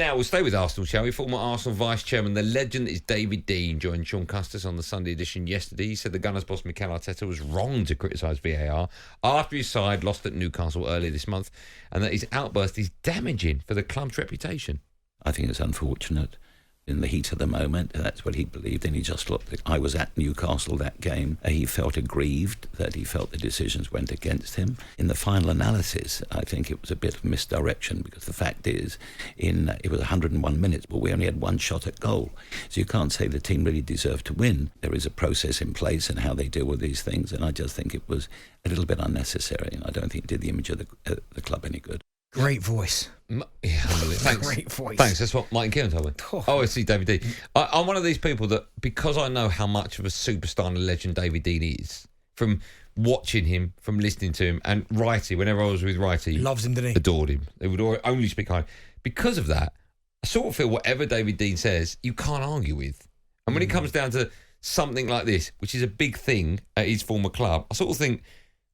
Now, we'll stay with Arsenal, shall we? Former Arsenal vice-chairman, the legend is David Dein, joined Sean Custis on the Sunday edition yesterday. He said the Gunners' boss, Mikel Arteta, was wrong to criticise VAR after his side lost at Newcastle earlier this month, and that his outburst is damaging for the club's reputation. I think it's unfortunate. In the heat of the moment, that's what he believed, and he just looked. I was at Newcastle that game. He felt aggrieved that he felt the decisions went against him. In the final analysis, I think it was a bit of misdirection, because the fact is, it was 101 minutes, but we only had one shot at goal. So you can't say the team really deserved to win. There is a process in place and how they deal with these things, and I just think it was a little bit unnecessary, and I don't think it did the image of the club any good. Great voice. Yeah, thanks. Great voice. Thanks. That's what Mike and Kieran told me. Oh, I see David Dein. I'm one of these people that, because I know how much of a superstar and a legend David Dein is, from watching him, from listening to him, and Wrighty, whenever I was with Wrighty, loves him, didn't he? Adored him. They would only speak highly. Because of that, I sort of feel whatever David Dein says, you can't argue with. And when it comes down to something like this, which is a big thing at his former club, I sort of think,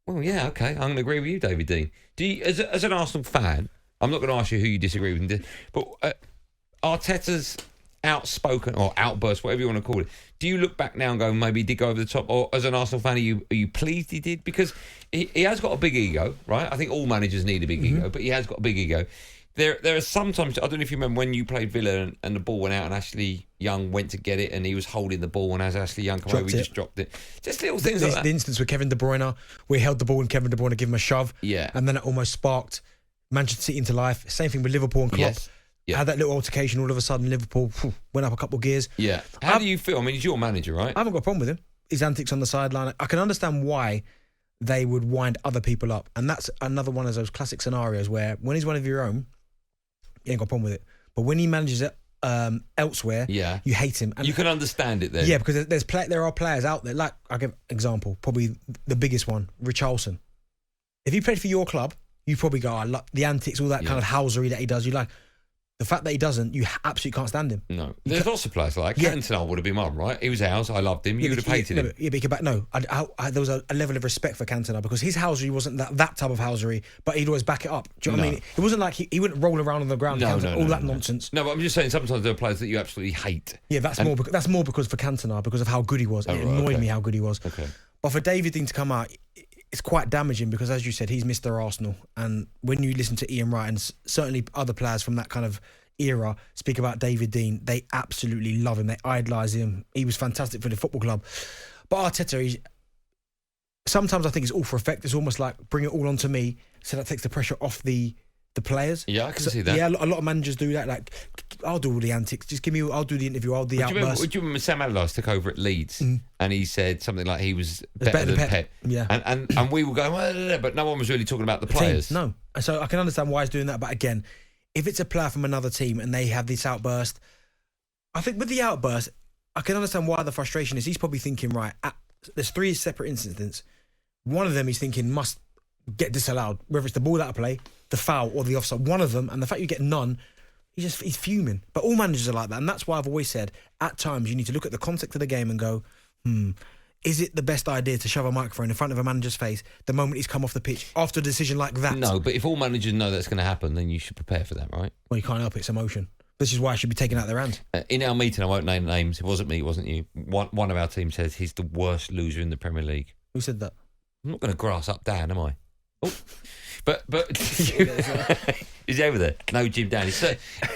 well, yeah, okay, I'm going to agree with you, David Dein. Do you, as an Arsenal fan, I'm not going to ask you who you disagree with, but Arteta's outspoken or outburst, whatever you want to call it, do you look back now and go, maybe he did go over the top? Or as an Arsenal fan, are you pleased he did? Because he has got a big ego, right? I think all managers need a big ego, but he has got a big ego. There are sometimes, I don't know if you remember when you played Villa and the ball went out and Ashley Young went to get it and he was holding the ball, and as Ashley Young came over, he just dropped it. Just little things like that. The instance with Kevin De Bruyne, where he held the ball and Kevin De Bruyne gave him a shove. Yeah. And then it almost sparked Manchester City into life. Same thing with Liverpool and Klopp. Yes. Yeah. Had that little altercation, all of a sudden Liverpool went up a couple of gears. Yeah. How do you feel? I mean, he's your manager, right? I haven't got a problem with him. His antics on the sideline. I can understand why they would wind other people up. And that's another one of those classic scenarios where when he's one of your own, you ain't got a problem with it. But when he manages it elsewhere, you hate him. And you can understand it then. Yeah, because there are players out there, like, I'll give an example, probably the biggest one, Richarlison. If he played for your club, you probably go, I like the antics, all that kind of housery that he does. You like the fact that he doesn't, you absolutely can't stand him. No. There's lots of players like Cantona would have been mine, right? He was ours. I loved him. You would have hated him. Yeah, but he could back. No, there was a level of respect for Cantona because his housery wasn't that type of housery, but he'd always back it up. Do you know what I mean? It wasn't like he wouldn't roll around on the ground. All that nonsense. No, but I'm just saying sometimes there are players that you absolutely hate. Yeah, that's more because for Cantona, because of how good he was. It annoyed me how good he was. Okay. But for David Dein to come out, it's quite damaging because, as you said, he's Mr. Arsenal. And when you listen to Ian Wright and certainly other players from that kind of era speak about David Dein, they absolutely love him. They idolise him. He was fantastic for the football club. But Arteta, sometimes I think it's all for effect. It's almost like bring it all onto me, so that takes the pressure off the players. Yeah, I can see that. Yeah, a lot of managers do that. Like, I'll do all the antics. Just I'll do the interview. I'll do the outburst. Do you remember Sam Allardyce took over at Leeds and he said something like he was better than Pep. Yeah. And we were going, well, but no one was really talking about the players. No. And so I can understand why he's doing that. But again, if it's a player from another team and they have this outburst, I think with the outburst, I can understand why the frustration is. He's probably thinking, right, there's 3 separate incidents. One of them he's thinking must get disallowed, whether it's the ball out of play, the foul or the offside. One of them, and the fact you get none, he's fuming. But all managers are like that, and that's why I've always said at times you need to look at the context of the game and go, is it the best idea to shove a microphone in front of a manager's face the moment he's come off the pitch after a decision like that? No, but if all managers know that's going to happen, then you should prepare for that, right? Well, you can't help it. It's emotion. This is why I should be taken out their hand. In our meeting, I won't name names. It wasn't me, it wasn't you. One of our team says he's the worst loser in the Premier League. Who said that? I'm not going to grass up Dan, am I? Oh. But is he over there? No, Jim Dan.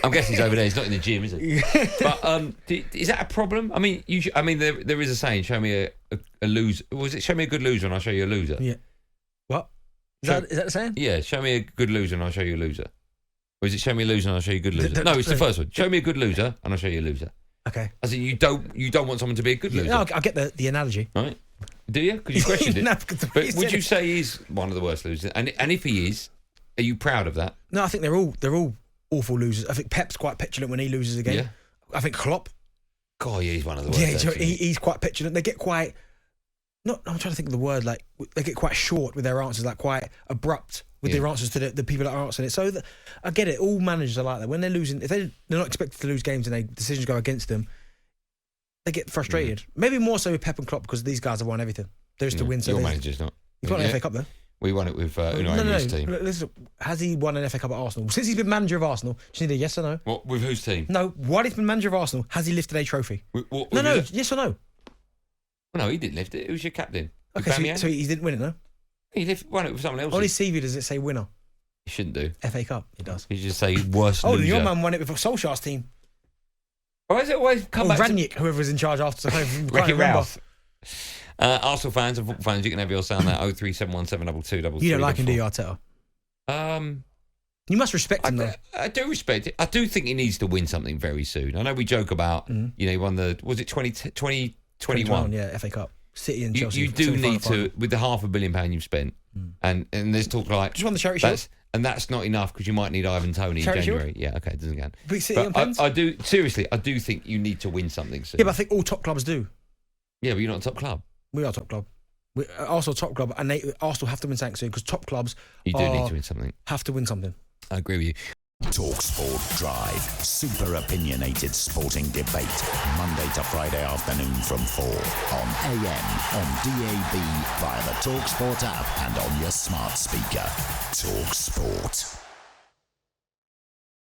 I'm guessing he's over there. He's not in the gym, is he? But is that a problem? I mean, there is a saying: "Show me a loser." Was it? Show me a good loser, and I'll show you a loser. Yeah. What? Is that the saying? Yeah. Show me a good loser, and I'll show you a loser. Or is it? Show me a loser, and I'll show you a good loser. No, it's the first one. Show me a good loser, and I'll show you a loser. Okay. As in, you don't want someone to be a good loser. No, I get the analogy. Right. Do you? Because you questioned it. No, but would you say he's one of the worst losers? And if he is, are you proud of that? No, I think they're all awful losers. I think Pep's quite petulant when he loses a game. Yeah. I think Klopp. God, yeah, he's one of the worst. Yeah, he's quite petulant. They get quite. I'm trying to think of the word. Like they get quite short with their answers, like quite abrupt with their answers to the people that are answering it. So I get it. All managers are like that. When they're losing, if they're not expected to lose games and decisions go against them, they get frustrated. Maybe more so with Pep and Klopp because these guys have won everything. They're just to win. So your manager's not. He's won the FA Cup though. We won it with Unai Emery's team. Listen, has he won an FA Cup at Arsenal? Since he's been manager of Arsenal, just need a yes or no? What, with whose team? No, while he's been manager of Arsenal, has he lifted a trophy? Yes or no? No, he didn't lift it. It was your captain. Okay, so he didn't win it, no? He won it with someone else. On his CV, does it say winner? He shouldn't do. FA Cup, it does. He should just say worst loser. Your man won it with Solskjaer's team. Why is it always come back Ranić, whoever was in charge after. Wreck-It Ralph. Arsenal fans and football fans, you can have your sound at 037172223. You don't like him, do you, Arteta? You must respect him, though. I do respect it. I do think he needs to win something very soon. I know we joke about, he won was it 2021? Yeah, FA Cup. City and Chelsea. You do need to, with the £500 million you've spent, and there's talk like... Just won the Charity Shield. And that's not enough because you might need Ivan Toney in January. Yeah, okay, it doesn't count. Big City on pens? I do think you need to win something soon. Yeah, but I think all top clubs do. Yeah, but you're not a top club. We are top club. We're also a top club, and Arsenal have to win something soon because top clubs need to win something. Have to win something. I agree with you. talkSPORT Drive. Super opinionated sporting debate. Monday to Friday afternoon from 4 on AM, on DAB, via the talkSPORT app and on your smart speaker. talkSPORT.